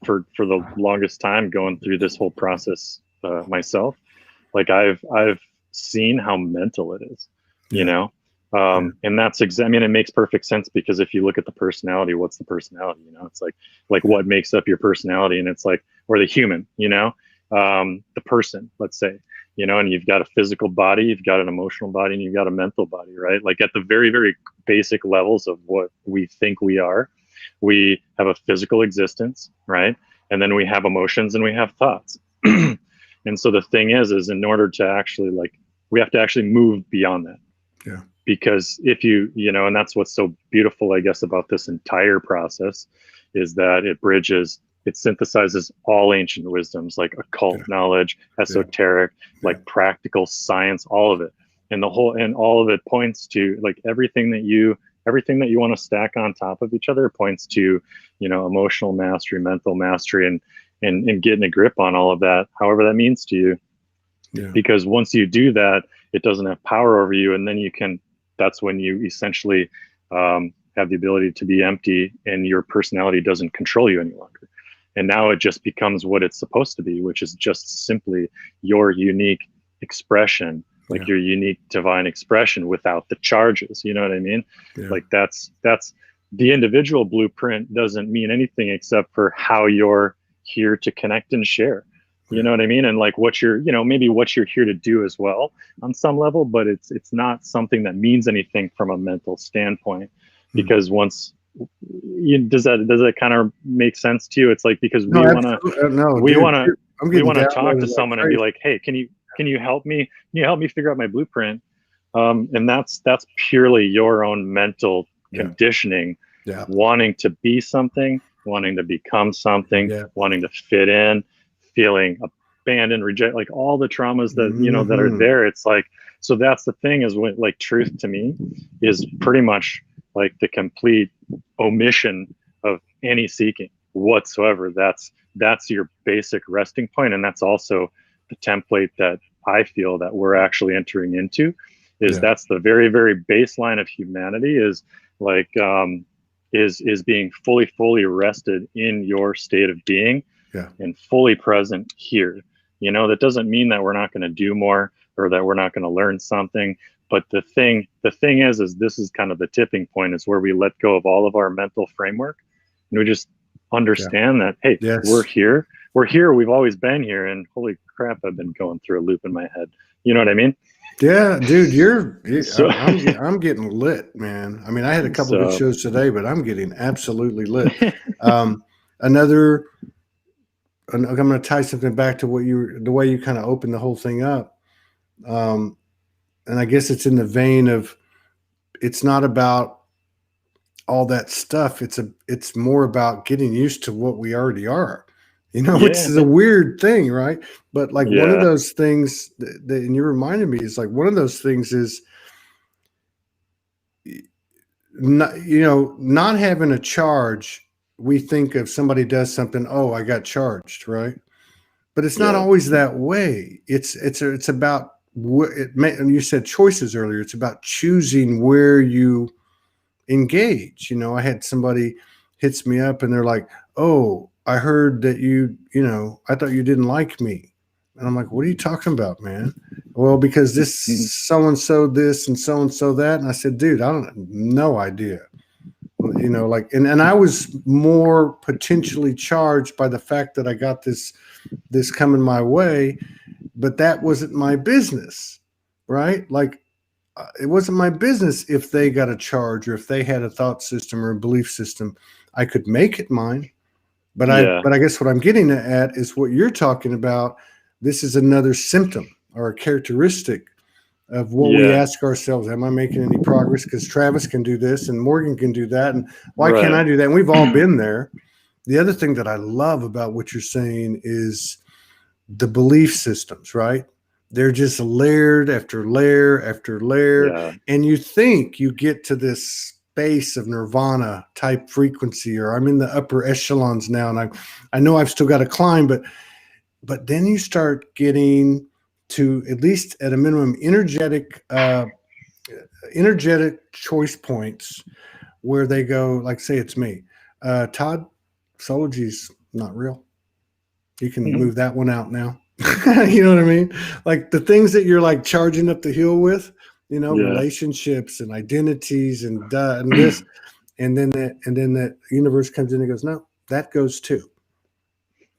for the longest time going through this whole process myself, like I've seen how mental it is, you know. And that's I mean, it makes perfect sense, because if you look at the personality, what's the personality? You know, it's like what makes up your personality, and it's like, or the human, you know, the person, let's say, you know, and you've got a physical body, you've got an emotional body, and you've got a mental body, right? Like at the very, very basic levels of what we think we are, we have a physical existence, right? And then we have emotions and we have thoughts. And so the thing is in order to actually we have to actually move beyond that. Yeah. Because if you know, and that's what's so beautiful, I guess, about this entire process, is that it synthesizes all ancient wisdoms, like occult knowledge, esoteric, like practical science, all of it. And all of it points to like everything that you want to stack on top of each other points to, you know, emotional mastery, mental mastery, and getting a grip on all of that, however that means to you. Yeah. Because once you do that, it doesn't have power over you. And then that's when you essentially have the ability to be empty, and your personality doesn't control you any longer. And now it just becomes what it's supposed to be, which is just simply your unique expression, like your unique divine expression without the charges. You know what I mean? Yeah. Like that's the individual blueprint doesn't mean anything except for how you're here to connect and share. You know what I mean? And like what you're here to do as well on some level, but it's not something that means anything from a mental standpoint, because once does that kind of make sense to you? It's like, because we want to talk to someone and be like, hey, can you help me? Can you help me figure out my blueprint? And that's purely your own mental conditioning, wanting to be something, wanting to become something, wanting to fit in, feeling abandoned, reject, like all the traumas that, you know, that are there. It's like, so that's the thing, is when, like, truth to me is pretty much like the complete omission of any seeking whatsoever. That's your basic resting point, and that's also the template that I feel that we're actually entering into. Is Yeah. that's the very, very baseline of humanity, is like is being fully rested in your state of being, Yeah. and fully present here. That doesn't mean that we're not going to do more, or that we're not going to learn something. But the thing is this is kind of the tipping point, is where we let go of all of our mental framework, and we just Yeah. understand that, hey, we're Yes. here. We're here. We've always been here. And holy crap, I've been going through a loop in my head. You know what I mean? Yeah, dude, So, I'm getting lit, man. I mean, I had a couple of good so shows today, but I'm getting absolutely lit. Um, another, I'm going to tie something back to the way you kind of opened the whole thing up. Um, and I guess it's in the vein of, it's not about all that stuff. It's more about getting used to what we already are, which yeah, is a weird thing, right? But like one of yeah, those things and you reminded me, is like one of those things is, not having a charge. We think if somebody does something, oh, I got charged, right? But it's not yeah, always that way. It's about and you said choices earlier. It's about choosing where you engage. I had somebody hits me up and they're like, oh, I heard that I thought you didn't like me. And I'm like, what are you talking about, man? Well, because this so and so this and so that. And I said, dude, I don't no idea. And I was more potentially charged by the fact that I got this coming my way, but that wasn't my business, right? Like, it wasn't my business if they got a charge or if they had a thought system or a belief system. I could make it mine, but I yeah, but I guess what I'm getting at is what you're talking about. This is another symptom or a characteristic of what we yeah. ask ourselves. Am I making any progress? Because Travis can do this and Morgan can do that, and why can't Right. I do that? And we've all been there. The other thing that I love about what you're saying is the belief systems, right? They're just layered after layer after layer. Yeah. And you think you get to this space of nirvana type frequency, or I'm in the upper echelons now. And I know I've still got to climb, but then you start getting to, at least at a minimum, energetic choice points where they go, like, say it's me, Todd, Sology's not real. You can Mhm. move that one out now. You know what I mean? Like the things that you're like charging up the hill with, Yeah. relationships and identities and this, and then that universe comes in and goes, no, that goes too.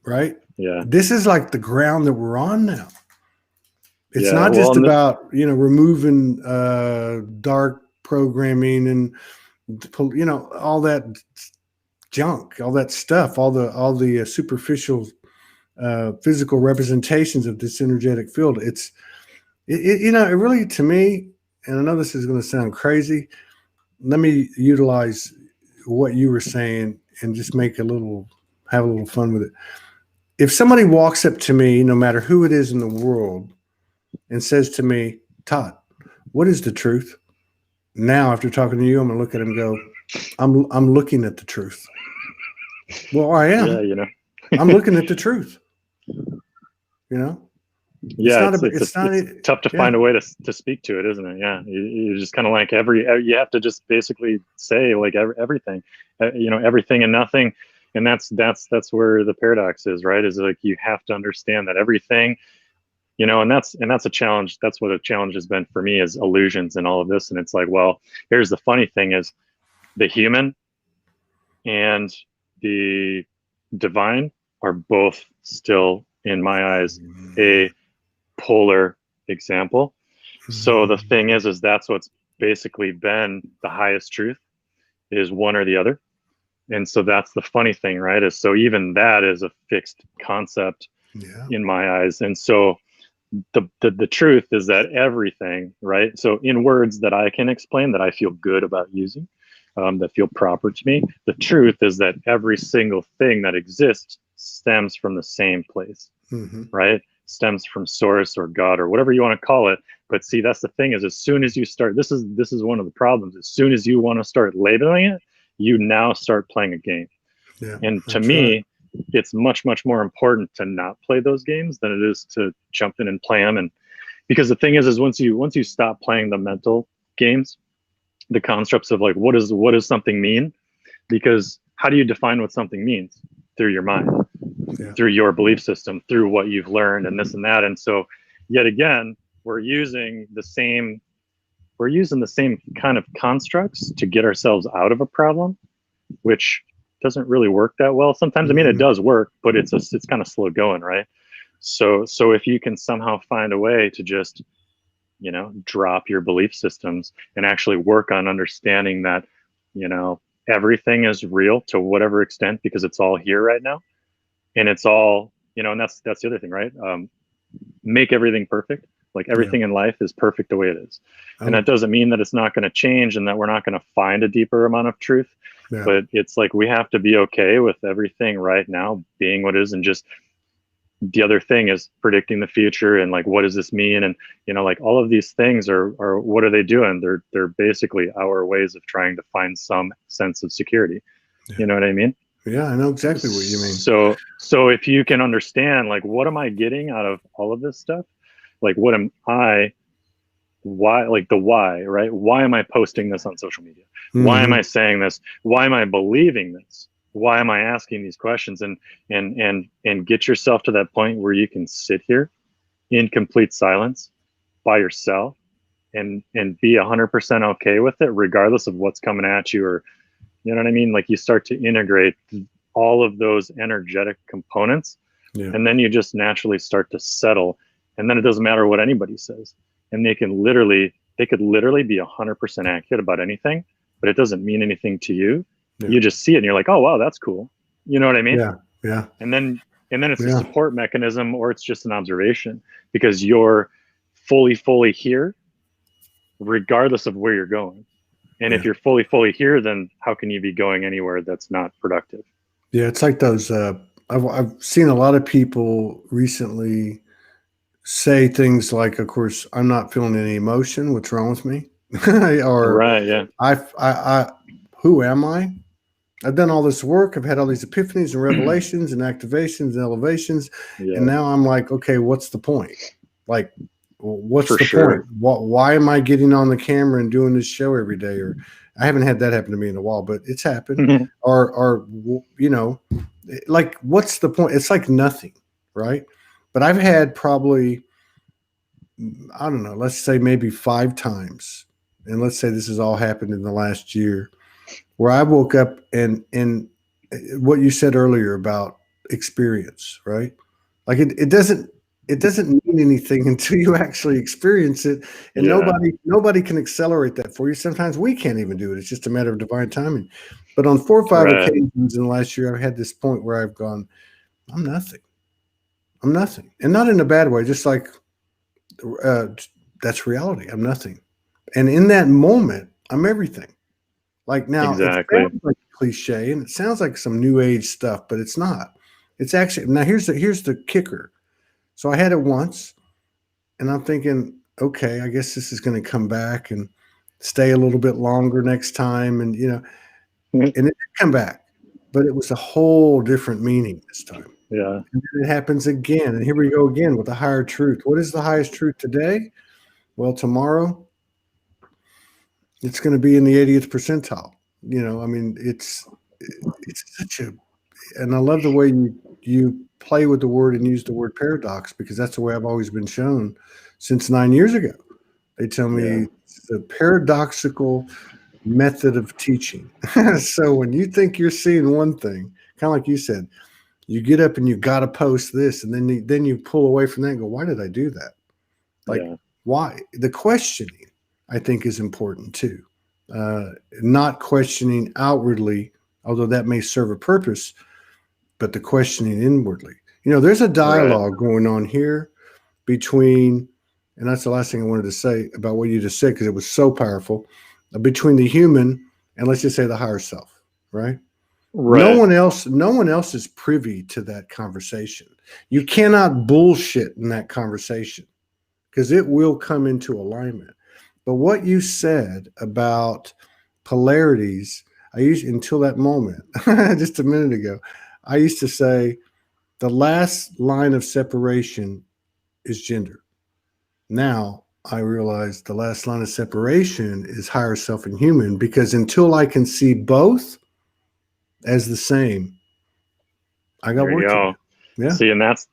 Right? Yeah. This is like the ground that we're on now. It's Yeah. not Well, just about, removing dark programming and all that junk, all that stuff, all the superficial physical representations of this energetic field. It really, to me, and I know this is going to sound crazy. Let me utilize what you were saying and just have a little fun with it. If somebody walks up to me, no matter who it is in the world, and says to me, Todd, what is the truth? Now, after talking to you, I'm going to look at him and go, I'm looking at the truth. Well, I yeah. am. I'm looking at the truth. It's Yeah. not It's a, it's it's not, it's tough to yeah, find a way to speak to it, isn't it? Yeah. You just kind of like you have to just basically say like everything, everything and nothing. And that's where the paradox is, right? Is like you have to understand that everything, and that's a challenge. That's what a challenge has been for me, is illusions and all of this. And it's like, well, here's the funny thing: is the human and the divine are both still, in my eyes, a polar example. So the thing is that's what's basically been the highest truth, is one or the other. And so that's the funny thing, right? Is so even that is a fixed concept yeah, in my eyes. And so the truth is that everything, right? So in words that I can explain, that I feel good about using, that feel proper to me, the truth is that every single thing that exists stems from the same place, mm-hmm. right? Stems from source or God or whatever you want to call it. But see, that's the thing, is as soon as you start, this is one of the problems. As soon as you want to start labeling it, you now start playing a game. Yeah, And to that's right. me, it's much, much more important to not play those games than it is to jump in and play them. And because the thing is once you stop playing the mental games, the constructs of like what does something mean, because how do you define what something means? Through your mind, through your belief system, through what you've learned and this and that. And so yet again, we're using the same kind of constructs to get ourselves out of a problem, which doesn't really work that well sometimes. I mean, it does work, but it's kind of slow going, right? So if you can somehow find a way to just, drop your belief systems and actually work on understanding that, everything is real to whatever extent, because it's all here right now, and it's all, and that's the other thing, right? Make everything perfect. Like everything in life is perfect the way it is. And that doesn't mean that it's not going to change and that we're not going to find a deeper amount of truth. Yeah. But it's like we have to be okay with everything right now being what it is. And just the other thing is predicting the future and like, what does this mean? And, like all of these things are what are they doing? They're basically our ways of trying to find some sense of security. Yeah. You know what I mean? Yeah, I know exactly what you mean. So if you can understand, like, what am I getting out of all of this stuff? Like, what am I, why, like the why, right? Why am I posting this on social media? Mm-hmm. Why am I saying this? Why am I believing this? Why am I asking these questions? And get yourself to that point where you can sit here in complete silence by yourself and be 100% okay with it, regardless of what's coming at you, or, you know what I mean? Like you start to integrate all of those energetic components, and then you just naturally start to settle. And then it doesn't matter what anybody says. And they could literally be 100% accurate about anything, but it doesn't mean anything to you. Yeah. You just see it and you're like, oh, wow, that's cool. You know what I mean? Yeah. Yeah. And then it's a support mechanism, or it's just an observation, because you're fully here, regardless of where you're going. And if you're fully here, then how can you be going anywhere that's not productive? Yeah. It's like those, I've seen a lot of people recently say things like, of course, I'm not feeling any emotion. What's wrong with me? Or right. Yeah. I, who am I? I've done all this work. I've had all these epiphanies and revelations and activations and elevations. Yeah. And now I'm like, okay, what's the point? Like, what's the point? Why am I getting on the camera and doing this show every day? Or I haven't had that happen to me in a while, but it's happened. Mm-hmm. Or, like, what's the point? It's like nothing, right? But I've had probably, I don't know, let's say maybe 5 times. And let's say this has all happened in the last year, where I woke up and what you said earlier about experience, right? Like it doesn't mean anything until you actually experience it. And nobody can accelerate that for you. Sometimes we can't even do it. It's just a matter of divine timing. But on 4 or 5 occasions in the last year, I've had this point where I've gone, I'm nothing. I'm nothing. And not in a bad way, just like that's reality. I'm nothing. And in that moment, I'm everything. Like now, exactly. It sounds like a cliche and it sounds like some new age stuff, but it's not. It's actually, now here's the kicker. So I had it once and I'm thinking, okay, I guess this is going to come back and stay a little bit longer next time. And, and it did come back, but it was a whole different meaning this time. Yeah. And then it happens again. And here we go again with the higher truth. What is the highest truth today? Well, tomorrow, it's going to be in the 80th percentile. I mean, it's such a, and I love the way you play with the word and use the word paradox, because that's the way I've always been shown since 9 years ago. They tell me the paradoxical method of teaching. So when you think you're seeing one thing, kind of like you said, you get up and you got to post this, and then you pull away from that and go, why did I do that? Like, why? The questioning, I think, is important too. Not questioning outwardly, although that may serve a purpose, but the questioning inwardly. There's a dialogue going on here between, and that's the last thing I wanted to say about what you just said, because it was so powerful, between the human and, let's just say, the higher self, right? No one else is privy to that conversation. You cannot bullshit in that conversation, because it will come into alignment. But what you said about polarities, I used, until that moment, just a minute ago, I used to say the last line of separation is gender. Now I realize the last line of separation is higher self and human, because until I can see both as the same, I got There you work to do. go. Yeah. See, and that's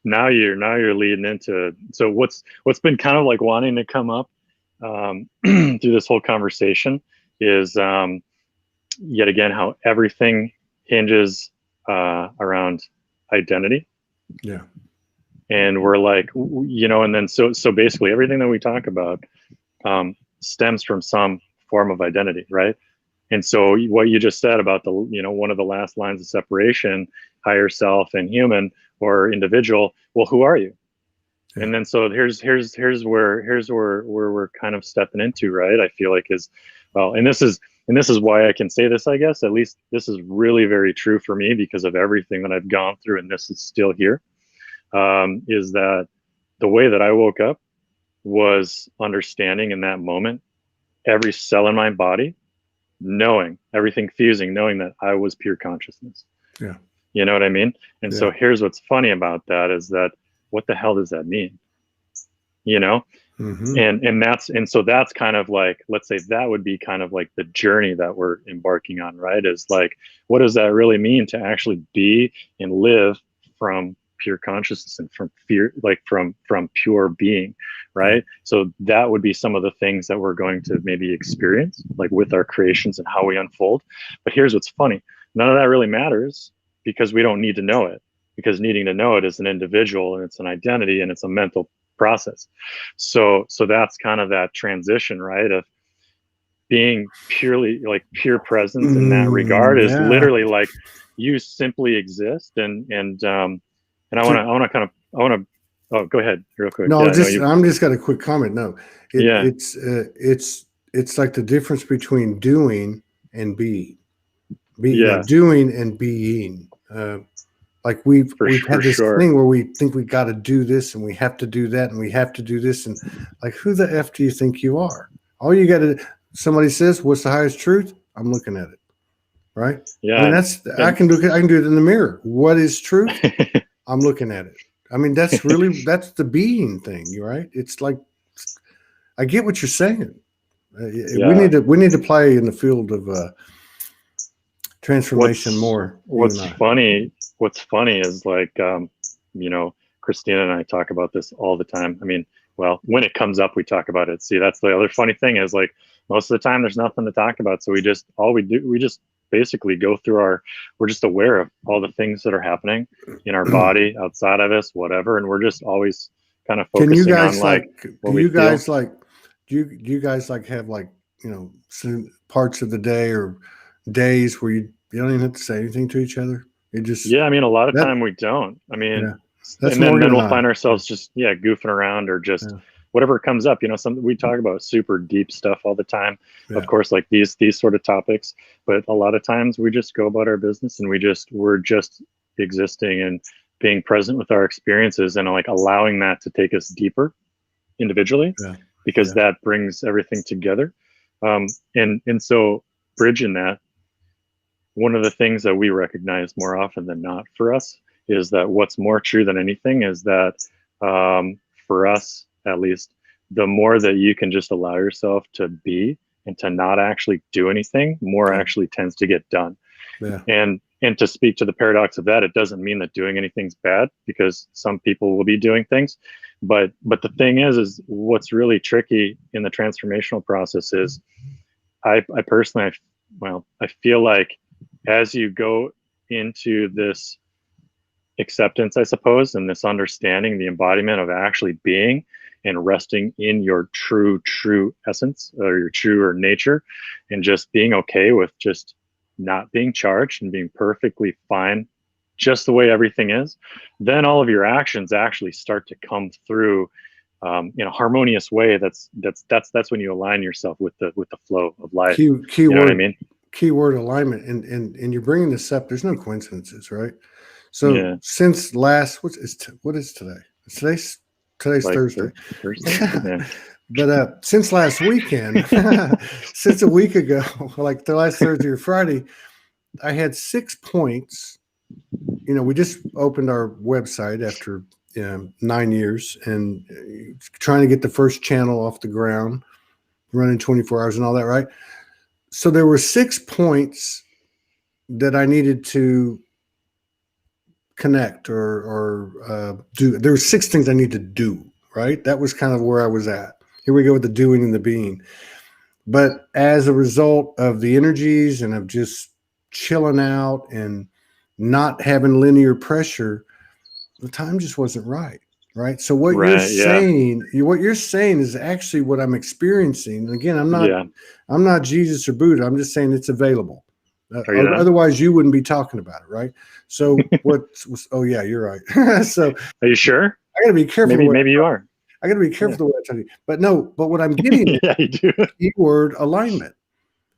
now you're leading into, so what's been kind of like wanting to come up through this whole conversation is yet again how everything hinges around identity. Yeah. And we're like, and then so basically everything that we talk about stems from some form of identity, right? And so what you just said about the, one of the last lines of separation, higher self and human or individual, well, who are you? Yeah. And then so here's where we're kind of stepping into, right? I feel like is, well, and this is why I can say this, I guess, at least this is really very true for me because of everything that I've gone through, and this is still here, is that the way that I woke up was understanding in that moment, every cell in my body, knowing everything fusing, knowing that I was pure consciousness. Yeah. You know what I mean? And Yeah. so here's what's funny about that is that what the hell does that mean? You know? Mm-hmm. And so that's kind of like, let's say that would be kind of like the journey that we're embarking on, right? Is like, what does that really mean to actually be and live from pure consciousness and from fear, like from pure being, right? So that would be some of the things that we're going to maybe experience, like with our creations and how we unfold. But here's what's funny: none of that really matters because we don't need to know it. Because needing to know it is an individual and it's an identity and it's a mental process. So that's kind of that transition, right? Of being purely like pure presence in that regard is Yeah. literally like you simply exist. And I want to kind of, oh, go ahead real quick. No, Yeah, I know you. I'm just got a quick comment. No, Yeah, it's like the difference between doing and being, yeah, doing and being. Like we've for had this sure. thing where we think we got to do this and we have to do that and we have to do this, and like, who the F do you think you are? All you got to, somebody says, "What's the highest truth?" I'm looking at it, right? I mean, Yeah, that's, I and can do it in the mirror. What is truth? I'm looking at it. I mean, that's the being thing, right? It's like, I get what you're saying. yeah. We need to play in the field of transformation What's more. You and what's I. funny? What's funny is like, Christina and I talk about this all the time. I mean, well, when it comes up, we talk about it. See, that's the other funny thing is like most of the time there's nothing to talk about. So we just basically go through we're just aware of all the things that are happening in our body, outside of us, whatever, and we're just always kind of Can you focusing on guys like like? what we feel. Do you guys like have like, some parts of the day or days where you don't even have to say anything to each other? You just Yeah, I mean, a lot of that time we don't. I yeah. mean, That's and then Morgan and we'll I. find Yeah, ourselves just goofing around or just yeah, whatever comes up. Some we talk about super deep stuff all the time. Of yeah, course, like these sort of topics, but a lot of times we just go about our business and we're just existing and being present with our experiences and like allowing that to take us deeper individually yeah, because yeah. that brings everything together. And so bridging that, one of the things that we recognize more often than not for us is that what's more true than anything is that, for us at least, the more that you can just allow yourself to be and to not actually do anything, more Yeah. actually tends to get done. Yeah. And to speak to the paradox of that, it doesn't mean that doing anything's bad because some people will be doing things, but the thing is what's really tricky in the transformational process is I personally, I feel like as you go into this acceptance, I suppose, and this understanding, the embodiment of actually being and resting in your true essence or your truer nature, and just being okay with just not being charged and being perfectly fine just the way everything is, then all of your actions actually start to come through in a harmonious way. That's when you align yourself with the flow of life. You know what I mean? Keyword alignment, and you're bringing this up. There's no coincidences, right? So Yeah, since last, what is today? Today's like Thursday. Thursday. Yeah. But since last weekend, since a week ago, like the last Thursday or Friday, I had 6 points. We just opened our website after 9 years, and trying to get the first channel off the ground, running 24 hours and all that, right? So there were 6 points that I needed to connect or do. There were 6 things I need to do, right? That was kind of where I was at. Here we go with the doing and the being. But as a result of the energies and of just chilling out and not having linear pressure, the time just wasn't right. Right. So what you're saying, what you're saying is actually what I'm experiencing. And again, I'm not Jesus or Buddha. I'm just saying it's available. Otherwise, you wouldn't be talking about it, right? So oh yeah, you're right. So are you sure? I got to be careful. Maybe you are. I got to be careful the way I tell you. But no, but what I'm getting yeah, you do. Keyword alignment.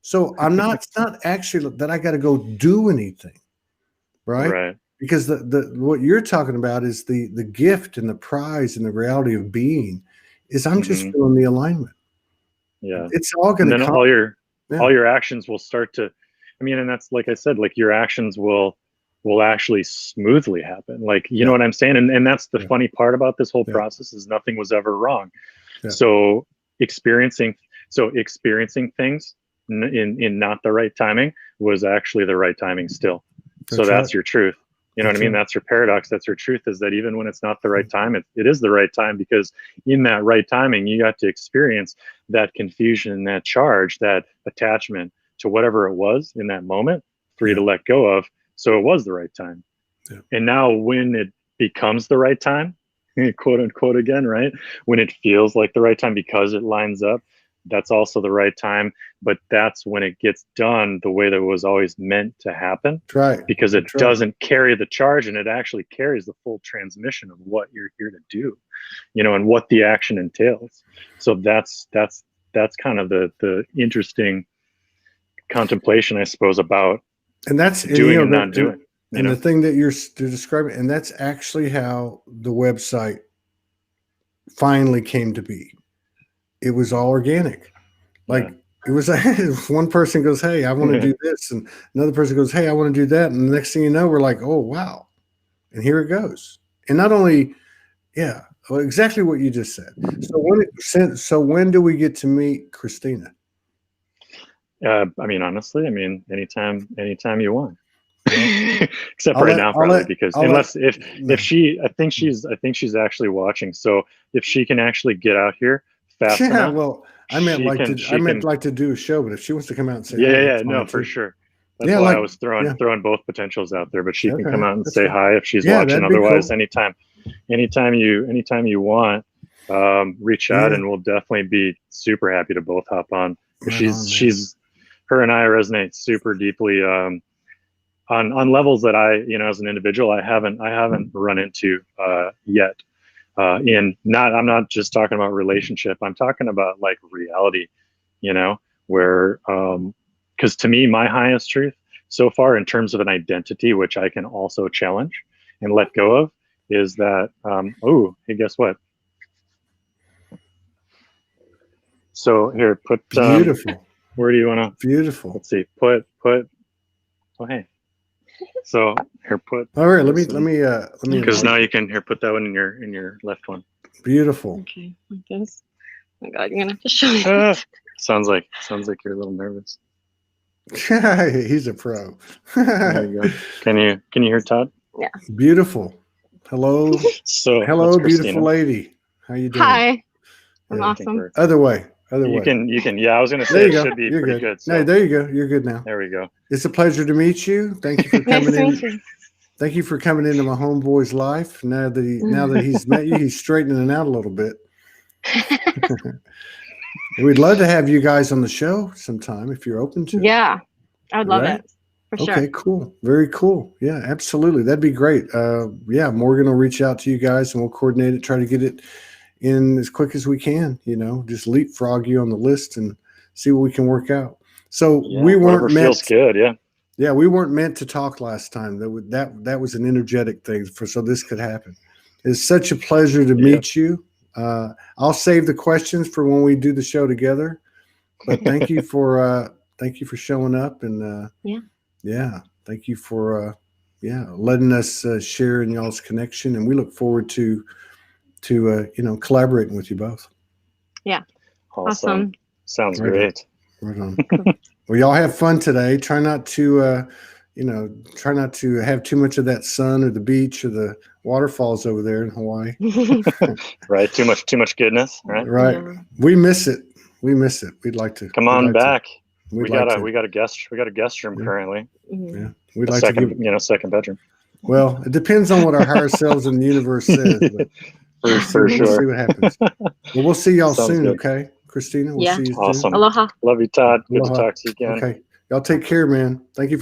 So I'm not. It's not actually that I got to go do anything, right? Right. Because the what you're talking about is the gift and the prize and the reality of being is I'm just feeling the alignment. Yeah, it's all going to come. All your actions will start to. I mean, and that's like I said, like your actions will actually smoothly happen. Like you know what I'm saying, and that's the funny part about this whole process is nothing was ever wrong. So experiencing things in not the right timing was actually the right timing still. That's your truth. You know what I mean? That's your paradox. That's your truth, is that even when it's not the right time, it is the right time, because in that right timing, you got to experience that confusion, that charge, that attachment to whatever it was in that moment for you to let go of. So it was the right time. Yeah. And now when it becomes the right time, quote unquote again, right? When it feels like the right time because it lines up, that's also the right time. But that's when it gets done the way that it was always meant to happen. Right. Because it doesn't carry the charge, and it actually carries the full transmission of what you're here to do, you know, and what the action entails. So that's kind of the interesting contemplation, I suppose, about doing and not doing. And the thing that you're describing, and that's actually how the website finally came to be. It was all organic. Like it was one person goes, "Hey, I want to do this," and another person goes, "Hey, I want to do that," and the next thing you know, we're like, "Oh wow," and here it goes. And not only, exactly what you just said. So when do we get to meet Christina? I mean, honestly, anytime you want. Except right now, probably, because if she, I think she's actually watching. So if she can actually get out here fast enough. Well, I meant like to do a show, but if she wants to come out and say, no, for sure. That's why I was throwing both potentials out there. But she can come out and say hi if she's watching. Otherwise, cool. anytime you want, reach out, and we'll definitely be super happy to both hop on. She's her and I resonate super deeply on levels that I, as an individual, I haven't run into yet. I'm not just talking about relationship. I'm talking about like reality, where, because to me, my highest truth so far in terms of an identity, which I can also challenge and let go of, is that, hey, guess what? So here, put, beautiful. Where do you want to? Beautiful. Let's see. Put. Oh, hey. So here, put. All right. Let me. Because now you can put that one in your left one. Beautiful. Okay. Like this. Oh my God, you're gonna have to show me. Sounds like you're a little nervous. He's a pro. There you go. Can you hear Todd? Yeah. Beautiful. Hello. Hello, beautiful lady. How you doing? Hi. I'm awesome. Other way. You can. Yeah, I was gonna say it should be pretty good. So. No, there you go. You're good now. There we go. It's a pleasure to meet you. Thank you for coming in. Thank you for coming into my homeboy's life. Now that he's met you, he's straightening out a little bit. We'd love to have you guys on the show sometime if you're open to it. Yeah, I would love it. For sure. Okay, cool. Very cool. Yeah, absolutely. That'd be great. Morgan will reach out to you guys and we'll coordinate it, try to get it in as quick as we can, just leapfrog you on the list and see what we can work out. So we weren't meant. Feels good, yeah. Yeah, we weren't meant to talk last time. That was an energetic thing so this could happen. It's such a pleasure to meet you. I'll save the questions for when we do the show together. But thank you for showing up and thank you for letting us share in y'all's connection, and we look forward to collaborating with you both. Yeah. Awesome. Sounds Right great. Right on. Well, y'all have fun today. Try not to have too much of that sun or the beach or the waterfalls over there in Hawaii. Right. Too much goodness. Right. Right. Yeah. We miss it. We'd like to come on back. We got a guest room currently. Yeah. We'd like second, to give second bedroom. Well, it depends on what our higher selves in the universe says. But for sure. We'll see what happens. Well, we'll see y'all soon, good. Okay, Christina? We'll see you awesome. soon. Aloha. Love you, Todd. Good Aloha. to talk to you again. Okay. Y'all take care, man. Thank you for the